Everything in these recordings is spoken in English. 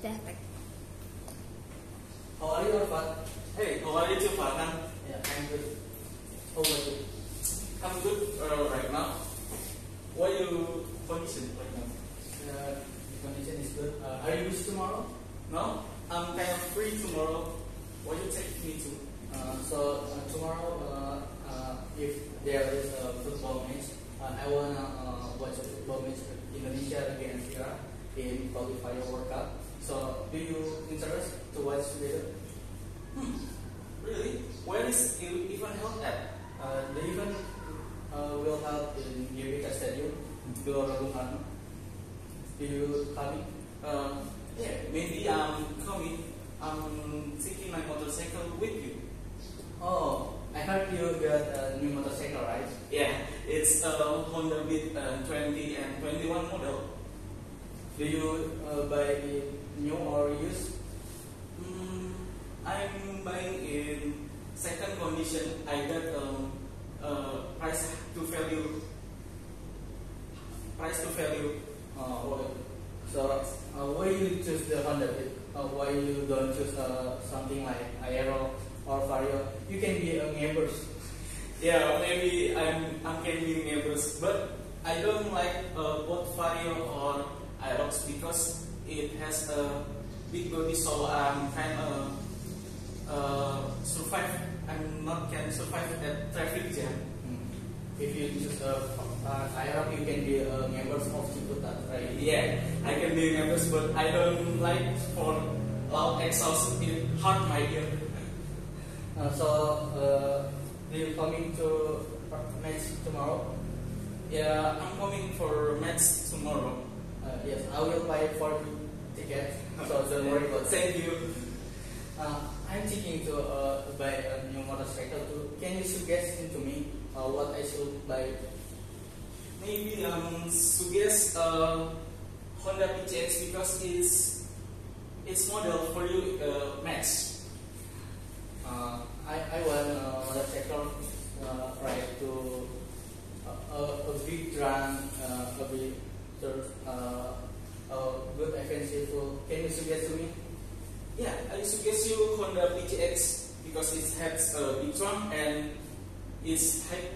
Perfect. How are you, Arfan? Hey, how are you too, Farhan? Yeah, I'm good. How about you? I'm good right now. What you condition right now? The condition is good. Are you busy tomorrow? No, I'm kind of free tomorrow. What you take me to? Tomorrow, if there is a football match, I wanna watch a football match Indonesia against Iraq in qualifier World Cup. So, do you interest to watch together? Really? Where is it even held at? The event will held in GBK Stadium, Gelora Bung Karno. Do you coming? Yeah, maybe I'm coming. I'm taking my motorcycle with you. Oh, I heard you got a new motorcycle, right? Yeah, it's a Honda Beat 20 and 21 model. Do you buy it new or used? I'm buying in second condition. I got price to value. Price to value. So why you choose the Honda Beat? Why you don't choose something like Aero or Vario? You can be neighbors. Yeah, maybe I'm can be neighbors, but I don't like both Vario or Aerox because it has a big body, so I'm kind of survive. I'm not can survive at traffic jam. If you choose Aero, you can be members of Ciputat, right? Yeah, I can be neighbors, but I don't like for loud exhaust. It hurt my ear. Do you coming to match tomorrow? Yeah, I'm coming for match tomorrow. Yes, I will buy for the ticket. So don't worry about it. Thank you. I'm thinking to buy a new motorcycle too. Can you suggest to me what I should buy? Maybe suggest Honda PCX because it's model for you match. I want a motorcycle ride to a big run, a big good offensive. Can you suggest to me? Yeah, I suggest you Honda PCX because it has a big trunk and it's high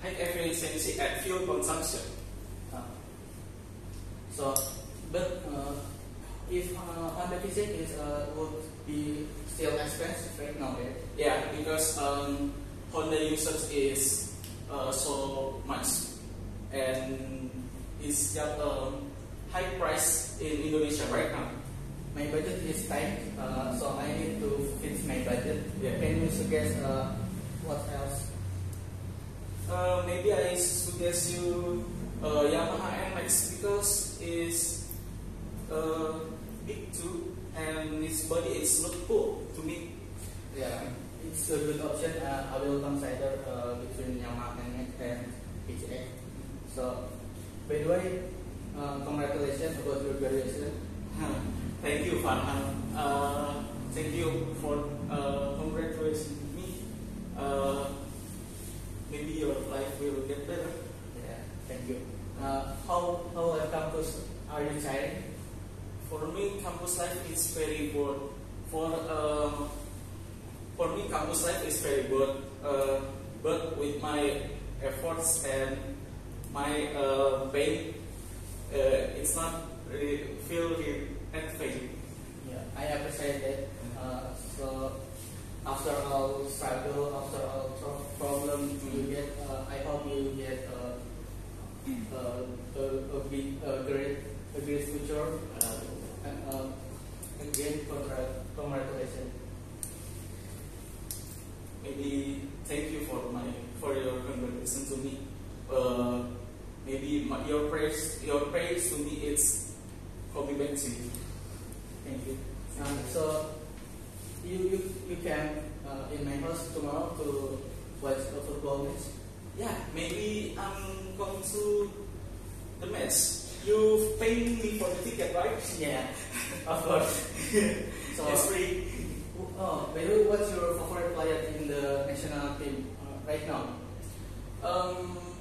efficiency at fuel consumption. If Honda PCX is would be still expensive right now, right? Yeah, because Honda usage is so much and it's got a high price in Indonesia right now. My budget is tight, so I need to fix my budget. Yeah. Can you suggest what else? Maybe I suggest you Yamaha NMAX because it's big too and its body is not cool to me. Yeah, it's a good option. I will consider between Yamaha and PCX. So, by the way, congratulations about your graduation. Thank you, Farhan. Thank you for congratulating me. Maybe your life will get better. Yeah, thank you. How at campus are you tired? For me, campus life is very good. For me, campus life is very good. But with my efforts and my pain, it's not really feel anything. Yeah, I appreciate that. So after all struggle, after all problem you get, I hope you get a great future. Again, congratulations. Maybe thank you for your congratulations to me. Maybe your praise to me it's coming back to you. Thank you. So you can in my house tomorrow to watch a football match. Yeah, maybe I'm going to the match. You pay me for the ticket, right? Yeah, of course. So it's free. Oh, by the way, what's your favorite player in the national team right now?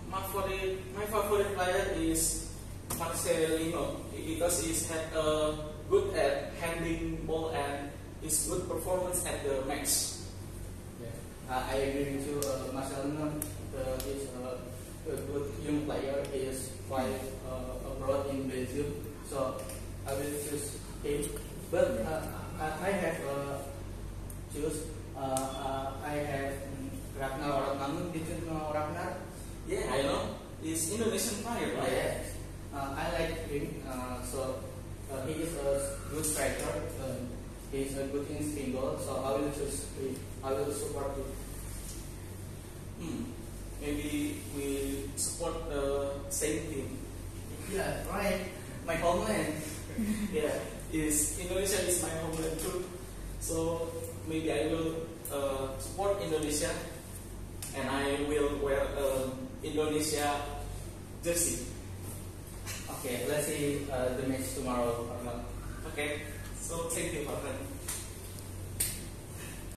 My favorite player is Marcelino because he's had a good at handling ball and his good performance at the match. Yeah. I agree with you. Marcelino is a good young player. He is quite abroad in Belgium, so I will choose him. But I have choose. I have Ragnar Ratnangun. Did you know Ragnar? Yeah, I know. He's Indonesian player, right? Yes. I like him. He is a good striker. He is a good in single. So I will choose him. I will support him. Maybe we support the same team. Yeah, right. My homeland. Yeah, Indonesia is my homeland too. So maybe I will support Indonesia, and I will wear Indonesia jersey. Okay, let's see the match tomorrow or not. Okay, so thank you, Pak.